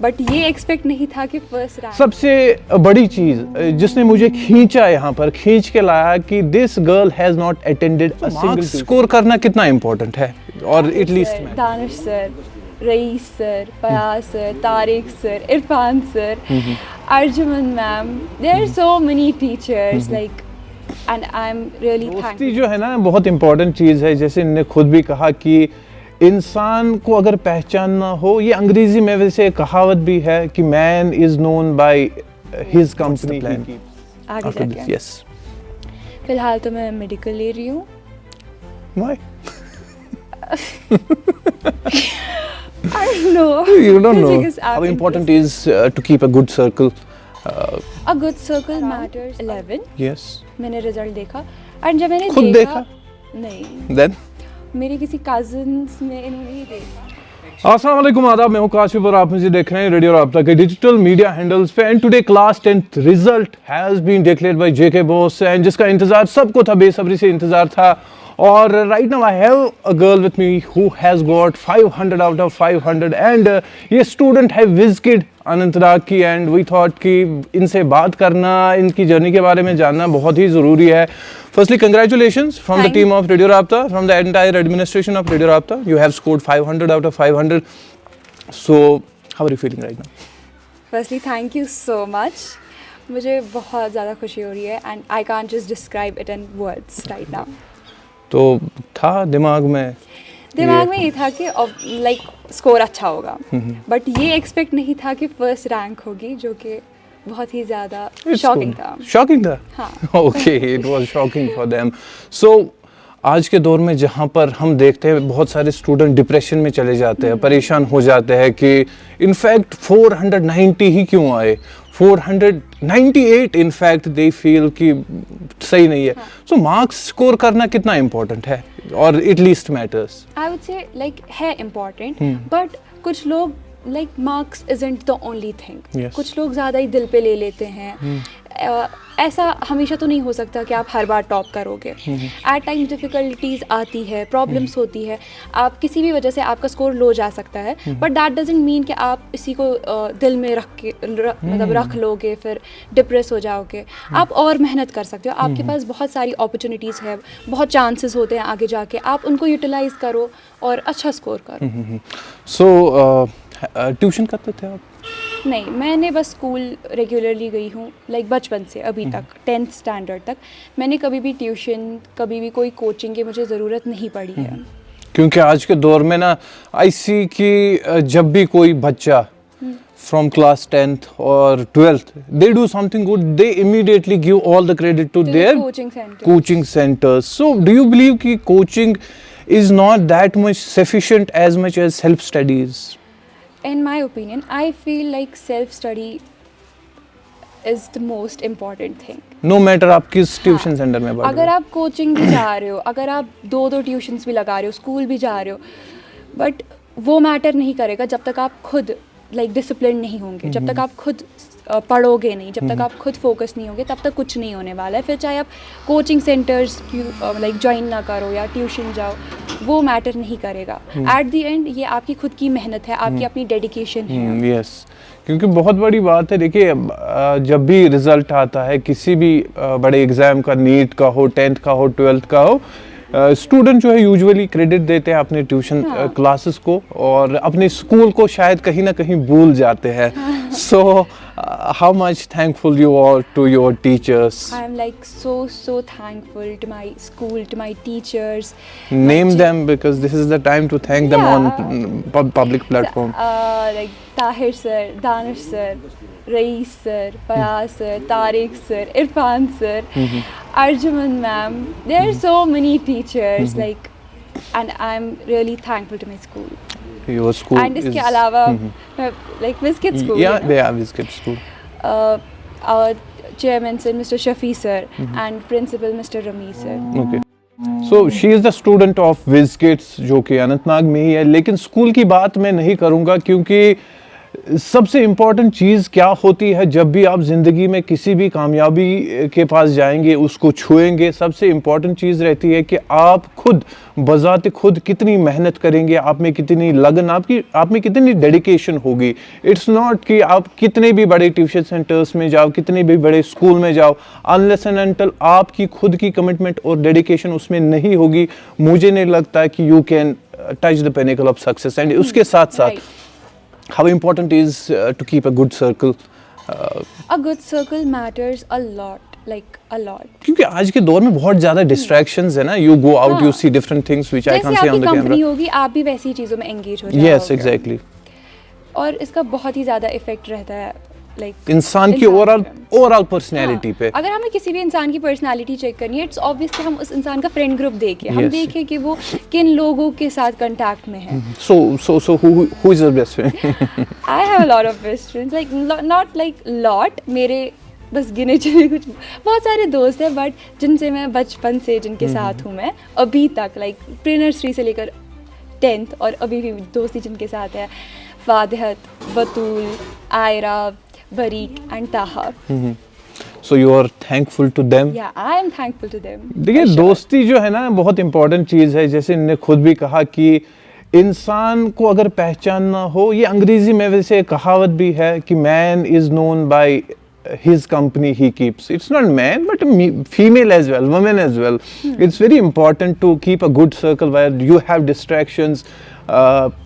But ये expect नहीं था कि फर्स्ट रैंक। सबसे बड़ी चीज जिसने मुझे खींचा यहाँ पर, खींच के लाया कि this girl has not attended a single. Score करना कितना इम्पोर्टेंट है और at least Danish sir, Rais sir, Fayaz sir, Tariq sir, Irfan sir, Arjuman ma'am, there are so many teachers like, and I am really thankful. दोस्ती जो है ना बहुत इंपॉर्टेंट चीज़ है। जैसे इन्होंने खुद भी कहा कि इंसान को अगर पहचानना हो, ये अंग्रेजी में वैसे कहावत भी है कि man is known by his company. आगे जाके यस, फिलहाल तो मैं मेडिकल ले रही हूँ। Why? I don't know. You don't know Physics is how important is to keep a good circle. A good circle matters. 11 Yes. मैंने रिजल्ट देखा एंड जब मैंने खुद देखा? नहीं, Then मेरे किसी कजिन्स में इन्होंने ही देखा। अस्सलाम वालेकुम, आदाब, मैं हूं काशिफ और आप मुझे देख रहे हैं रेडियो राब्ता के डिजिटल मीडिया हैंडल्स पे। And today class 10th result has been declared by JK BOSE, and जिसका इंतजार सबको था, बेसब्री से इंतजार था। और right now I have a girl with me who has got 500 out of 500 and ये स्टूडेंट है विज़किड अनंतनाग की। एंड वी थॉट कि इनसे बात करना, इनकी जर्नी के बारे में जानना बहुत ही ज़रूरी है। Firstly, congratulations from the team of Radio Rabta, from the entire administration of Radio Rabta. You have scored 500 out of 500. So, how are you feeling right now? Firstly, thank you so much. मुझे बहुत ज़्यादा खुशी हो रही है and I can't just describe it in words right now. तो था दिमाग में ये था कि लाइक स्कोर अच्छा होगा, बट ये एक्सपेक्ट नहीं था कि फर्स्ट रैंक होगी, जो कि बहुत ही ज़्यादा शॉकिंग था। शॉकिंग था? हाँ। Okay, it was shocking for them. So आज के दौर में जहाँ पर हम देखते हैं बहुत सारे स्टूडेंट डिप्रेशन में चले जाते हैं, परेशान हो जाते हैं कि इनफैक्ट 490 ही क्यों आए, 498 इनफैक्ट दे फील कि सही नहीं है। सो मार्क्स स्कोर करना कितना इम्पोर्टेंट है और it least matters? I would say like है इम्पोर्टेंट, बट कुछ लोग like marks isn't the only thing. कुछ लोग ज़्यादा ही दिल पे ले लेते हैं। ऐसा हमेशा तो नहीं हो सकता कि आप हर बार टॉप करोगे। एट टाइम्स डिफ़िकल्टीज आती है, प्रॉब्लम्स होती है, आप किसी भी वजह से आपका स्कोर लो जा सकता है, बट दैट डजंट मीन कि आप इसी को दिल में मतलब रख लोगे, फिर डिप्रेस हो जाओगे। आप और मेहनत कर सकते हो, आपके पास बहुत सारी अपॉर्चुनिटीज़ है, बहुत चांसेस होते हैं आगे जाके, आप उनको यूटिलाइज करो और अच्छा स्कोर करो। सो ट्यूशन करते थे आप? नहीं, मैंने बस स्कूल रेगुलरली गई हूँ, लाइक बचपन से अभी तक 10th स्टैंडर्ड तक मैंने कभी भी ट्यूशन, कभी भी कोई कोचिंग की मुझे ज़रूरत नहीं पड़ी है। क्योंकि आज के दौर में ना आई सी कि जब भी कोई बच्चा फ्रॉम क्लास 10th और 12th they do something good, they immediately give all the credit to their coaching centres. So do you believe कि coaching is not that much sufficient as much as self studies? In my opinion, I feel like self-study is the most important thing. No matter आप किस tuition centre में पढ़ रहे हो। अगर आप coaching भी जा रहे हो, अगर आप दो ट्यूशन्स भी लगा रहे हो, स्कूल भी जा रहे हो, बट वो मैटर नहीं करेगा जब तक आप खुद लाइक डिसिप्लिन नहीं होंगे, जब तक आप खुद पढ़ोगे नहीं, जब तक आप खुद फोकस नहीं होगे, तब तक कुछ नहीं होने वाला है। फिर चाहे आप कोचिंग सेंटर्स लाइक ज्वाइन ना करो या ट्यूशन जाओ, वो मैटर नहीं करेगा। एट द एंड ये आपकी खुद की मेहनत है, आपकी अपनी डेडिकेशन है। यस, क्योंकि बहुत बड़ी बात है। देखिए, जब भी रिजल्ट आता है किसी भी बड़े एग्जाम का, नीट का हो, 10th का हो, 12th का हो, स्टूडेंट जो है यूजुअली क्रेडिट देते हैं अपने ट्यूशन क्लासेस को और अपने स्कूल को शायद कहीं ना कहीं भूल जाते हैं। सो how much thankful you are to your teachers? I am like so thankful to my school, to my teachers. Name them because this is the time to thank them on public platform. Like Tahir sir, Danish sir, Rईस sir, Fayaz sir, Tariq sir, Irfan sir, Arjuman ma'am. There are so many teachers like, and I'm really thankful to my school. Your school and इसके अलावा like Wizkid school. Yeah, they are Wizkid school. Our chairman sir, Mr. Shafi sir, and principal Mr. Rami sir. Okay. So she is the student of Wizkids जो कि अनंतनाग में ही है, लेकिन school की बात मैं नहीं करूँगा क्योंकि सबसे इम्पोर्टेंट चीज़ क्या होती है जब भी आप ज़िंदगी में किसी भी कामयाबी के पास जाएंगे, उसको छुएंगे, सबसे इम्पोर्टेंट चीज़ रहती है कि आप खुद बज़ात खुद कितनी मेहनत करेंगे, आप में कितनी लगन, आप में कितनी डेडिकेशन होगी। इट्स नॉट कि आप कितने भी बड़े ट्यूशन सेंटर्स में जाओ, कितने भी बड़े स्कूल में जाओ, अनलेस एंड अनटिल आपकी खुद की कमिटमेंट और डेडिकेशन उसमें नहीं होगी, मुझे नहीं लगता कि you can touch the pinnacle of success. And उसके साथ साथ how important is to keep a good circle? A good circle matters a lot, like a lot. क्योंकि आज के दौर में बहुत ज़्यादा distractions है ना, you go out, you see different things which I can't see on the camera. जैसे आपकी कंपनी होगी, आप भी वैसी चीज़ों में engage हो जाओगे. Yes, exactly. और इसका बहुत ही ज़्यादा इफेक्ट रहता है like इंसान की ओवरऑल पर्सनैलिटी पे। अगर हमें किसी भी इंसान की पर्सनैलिटी चेक करनी है, इट्स ऑब्वियस कि हम उस इंसान का फ्रेंड ग्रुप देखें, हम देखें कि वो किन लोगों के साथ कांटेक्ट में है। So who is your best friend? I have a lot of best friends, like not like lot, मेरे बस गिने चुने कुछ बहुत सारे दोस्त हैं, बट जिनसे मैं बचपन से जिनके साथ हूँ मैं अभी तक, लाइक प्री नर्सरी से लेकर 10th, और अभी भी दोस्ती जिनके साथ है, फादिहत, बतूल, आयरा, बरीक एंड ताहा। So you are thankful to them? Yeah, I am thankful to them. देखिए दोस्ती जो है ना बहुत इंपॉर्टेंट चीज़ है। जैसे इन्होंने खुद भी कहा कि इंसान को अगर पहचानना हो, ये अंग्रेजी में वैसे एक कहावत भी है कि man is known by his company he keeps. It's not man but female as well, women as well. It's very important to keep a good circle where you have distractions.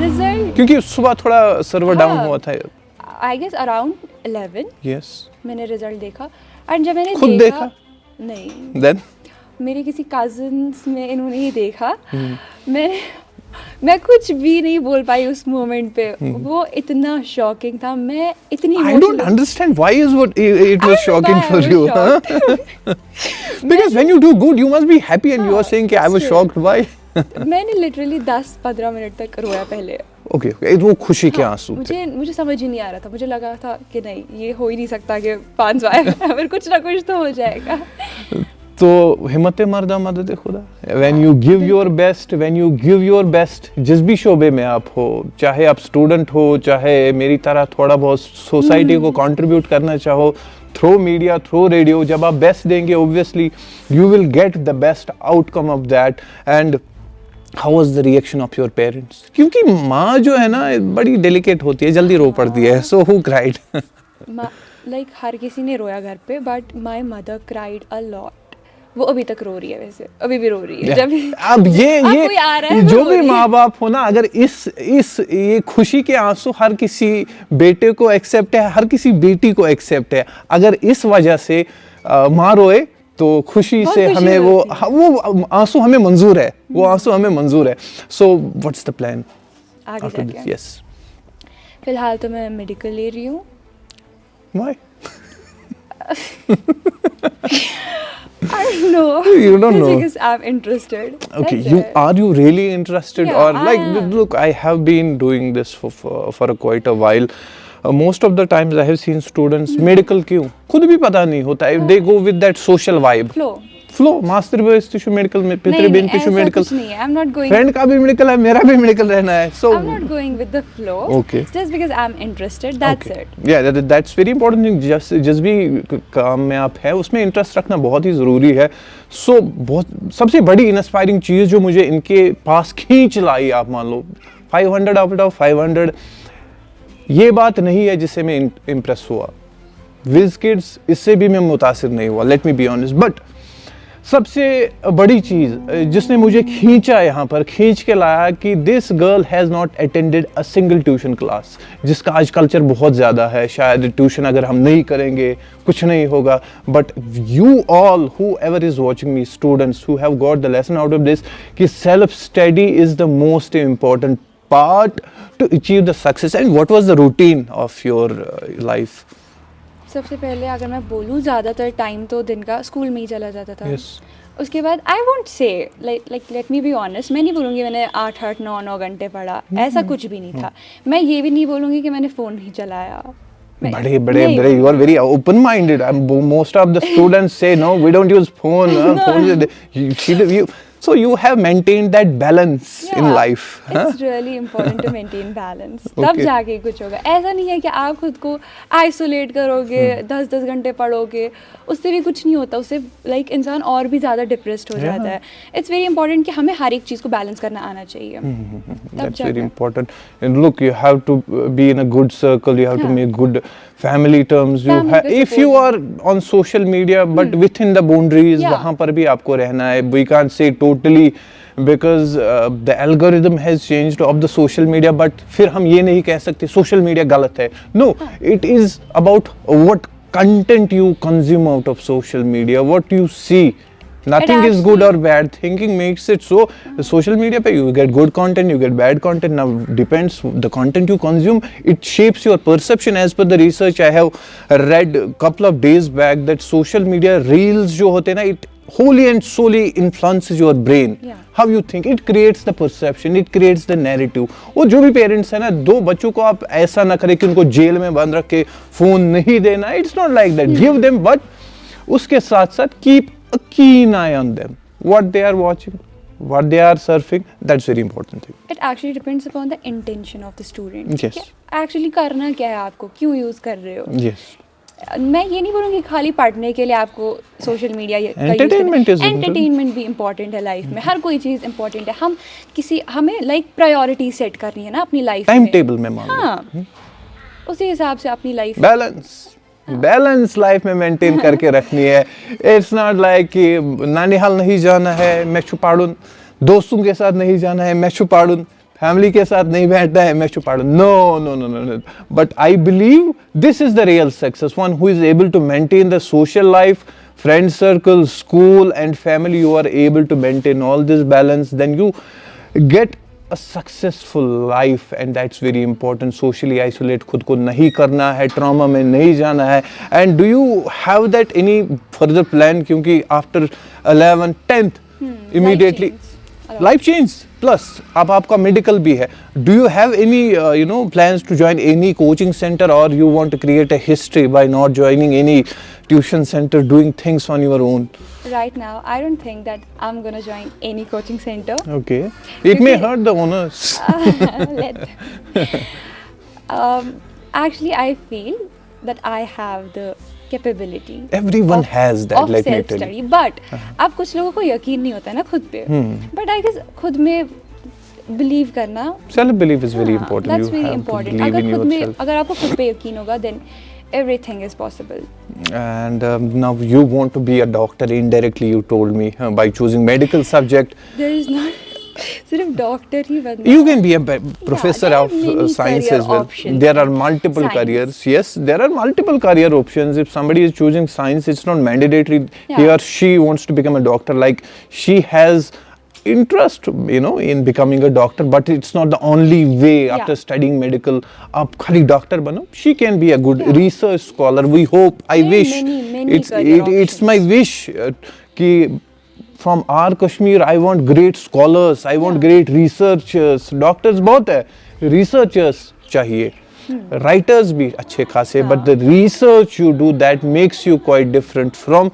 Result क्योंकि सुबह थोड़ा server down हुआ था. I guess around 11 yes मैंने result देखा. And जब मैंने खुद देखा नहीं, देन मेरे किसी कजिन्स में इन्होंने ही देखा. मैं कुछ भी नहीं बोल पाई उस मोमेंट पे. वो इतना शॉकिंग था. मैं इतनी I don't understand why is what it was shocking for you. Because when you do good you must be happy and you are saying कि I was shocked. Why? मैंने लिटरली 10-15 मिनट तक रोया पहले. Okay वो खुशी के आंसू थे. मुझे समझ ही नहीं आ रहा था. मुझे लगा था कि नहीं ये हो ही नहीं सकता कि 500 आए, कुछ ना कुछ तो हो जाएगा. तो हिम्मत मर्दा मदद खुदा. When you give your best, when you give your best, जिस भी शोबे में आप हो, चाहे आप स्टूडेंट हो, चाहे मेरी तरह थोड़ा बहुत सोसाइटी को कंट्रीब्यूट करना चाहो, थ्रू मीडिया, थ्रू रेडियो, जब आप बेस्ट देंगे obviously you will get the best outcome of that. And how was the reaction of your parents? क्योंकि माँ जो है ना बड़ी डेलिकेट होती है, जल्दी रो पड़ती है. So who cried? लाइक हर किसी ने रोया घर पे, but my mother cried a lot. वो अभी तक रो रही है, वैसे अभी भी रो रही है. जब अब ये जो भी माँ बाप हो ना, अगर ये खुशी के आंसू हर किसी बेटे को एक्सेप्ट है, हर किसी बेटी को एक्सेप्ट है. अगर इस वजह से माँ रोए तो खुशी से हमें वो आंसू हमें मंजूर है, वो आंसू हमें मंजूर है. सो व्हाट्स द प्लान आगे जाके? यस, फिलहाल तो मैं मेडिकल ले रही हूँ. Why? I don't know. You don't know. Because I'm interested. Okay, That's are you really interested? Yeah, or I like am. look, I have been doing this for quite a while. Most of the times I have seen students medical क्यों खुद भी पता नहीं होता है. They go with that social vibe. Flow. Master base tissue medical में, पितरे Ben tissue medical. नहीं, I'm not going. Friend का भी मेडिकल है, मेरा भी मेडिकल रहना है. So I'm not going with the flow. Okay. Just because I'm interested. That's okay. it. Yeah, that's very important thing. जिस भी काम में आप है उसमें इंटरेस्ट रखना बहुत ही ज़रूरी है. So बहुत सबसे बड़ी इंस्पायरिंग चीज़ जो मुझे इनके पास खींच लाई, आप मान लो 500 आउट ऑफ 500, ये बात नहीं है जिससे मैं इम्प्रेस हुआ. विज किड्स इससे भी मैं मुतासिर नहीं हुआ, let me be honest. But सबसे बड़ी चीज़ जिसने मुझे खींचा, यहाँ पर खींच के लाया कि this girl has not attended a single tuition class, जिसका आज कल्चर बहुत ज़्यादा है. शायद ट्यूशन अगर हम नहीं करेंगे कुछ नहीं होगा. But you all whoever is watching me, students who have got the lesson out of this, कि self study is the most important part to achieve the success. And what was the routine of your life? सबसे पहले अगर मैं बोलूँ, ज़्यादातर time तो दिन का स्कूल में ही चला जाता था. Yes. उसके बाद I won't say like let me be honest, मैं नहीं बोलूँगी मैंने 8-9 घंटे पढ़ा, ऐसा कुछ भी नहीं था। मैं ये भी नहीं बोलूँगी कि मैंने फ़ोन नहीं चलाया। बड़े you are very open minded. Most of the students say no, we don't use phone. So you have maintained that balance in life. It's really important to maintain balance. तब जाके कुछ होगा। ऐसा नहीं है कि आप खुद को आइसोलेट करोगे, 10-10 घंटे पढ़ोगे, उससे भी कुछ नहीं होता। उससे लाइक इंसान और भी ज़्यादा डिप्रेस्ड हो जाता है। It's very important कि हमें हर एक चीज़ को बैलेंस करना आना चाहिए। That's very important. And look, you have to be in a good circle. You have to make good family terms. If you are on social media, but within the boundaries, वहाँ पर भी आपको रहना है. We can't say totally because the algorithm has changed of the social media, but फिर हम ये नहीं कह सकते social media गलत है. No, it is about what content you consume out of social media, what you see. Nothing is good or bad. Thinking makes it so. Social media पे you get good content, you get bad content. Now depends the content you consume. It shapes your perception. As per the research I have read a couple of days back that social media reels जो होते हैं ना, it wholly and solely influences your brain. How you think. It creates the perception. It creates the narrative. वो जो भी parents है ना, 2 बच्चों को आप ऐसा ना करें कि उनको जेल में बंद रख के फोन नहीं देना. It's not like that. Give them, but उसके साथ साथ keep a keen eye on them, what they are watching, what they are surfing. That's very important thing. It actually depends upon the intention of the student. Yes. Actually करना क्या है आपको, क्यों use कर रहे हो? Yes. मैं ये नहीं बोलूँगी खाली पढ़ने के लिए आपको सोशल मीडिया एंटरटेनमेंट भी इम्पोर्टेंट है लाइफ में। हर कोई चीज़ इम्पोर्टेंट है। हमें लाइक प्रायोरिटी सेट करनी है ना अपनी लाइफ में, टाइम टेबल में मान लो। हाँ, उसी हिसाब से अपनी लाइफ बैलेंस लाइफ में मेंटेन करके रखनी है। इट्स नॉट लाइक कि नानिहाल नहीं जाना है मैं छुपाड़ून, दोस्तों के साथ नहीं जाना है मैं छुपाड़ून, फैमिली के साथ नहीं बैठना है मैं छुपाड़ून. No. But I believe this is the real success. One who is able to maintain the social life, friend circle, school and family. You are able to maintain all this balance. Then you get a successful life, and that's very important. Socially isolate खुद को नहीं करना है, trauma में नहीं जाना है. And do you have that any further plan? क्योंकि after 11th 10th immediately life change plus अब आपका medical भी है. Do you have any plans to join any coaching center, or you want to create a history by not joining any tuition center, doing things on your own? Right now, I don't think that I'm gonna join any coaching center. Okay, it may hurt the owners. Actually, I feel that I have the capability. Everyone has that. Of self-study, but अब कुछ लोगों को यकीन नहीं होता है ना खुद पे. But I guess खुद में believe करना. Self-belief is very important. That's very important. अगर खुद में अगर आपको खुद पे यकीन होगा, then everything is possible. And now you want to be a doctor indirectly, you told me, by choosing medical subject. There is not सिर्फ डॉक्टर ही बनना. You can be a professor of science as well. There are multiple careers. Yes, there are multiple career options. If somebody is choosing science, it's not mandatory he or she wants to become a doctor. Like she has interest in becoming a doctor, but it's not the only way. After studying medical आप खाली doctor बनो. She can be a good research scholar. We hope, I wish, it's my wish कि from our Kashmir I want great scholars, I want great researchers. Doctors बहुत है, researchers चाहिए, writers भी अच्छे खासे, but the research you do that makes you quite different from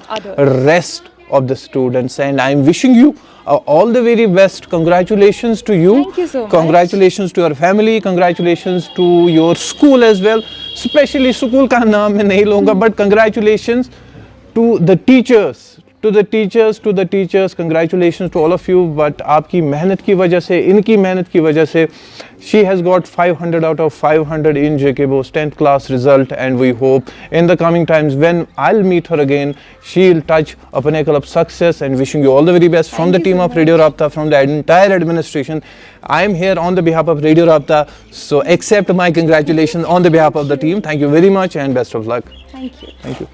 rest of the students. And I'm wishing you all the very best. Congratulations to you. Thank you so much. Congratulations to your family. Congratulations to your school as well. Especially school का नाम मैं नहीं लूँगा, but congratulations to the teachers. To the teachers, congratulations to all of you. But आपकी मेहनत की वजह से, इनकी मेहनत की वजह से, she has got 500 out of 500 in JK Bose 10th class result, and we hope in the coming times when I'll meet her again, she'll touch a pinnacle of success. And wishing you all the very best from the team of Radio Rabta, from the entire administration. I'm here on the behalf of Radio Rabta, so accept my congratulations on the behalf of the team. Thank you very much and best of luck. Thank you. Thank you.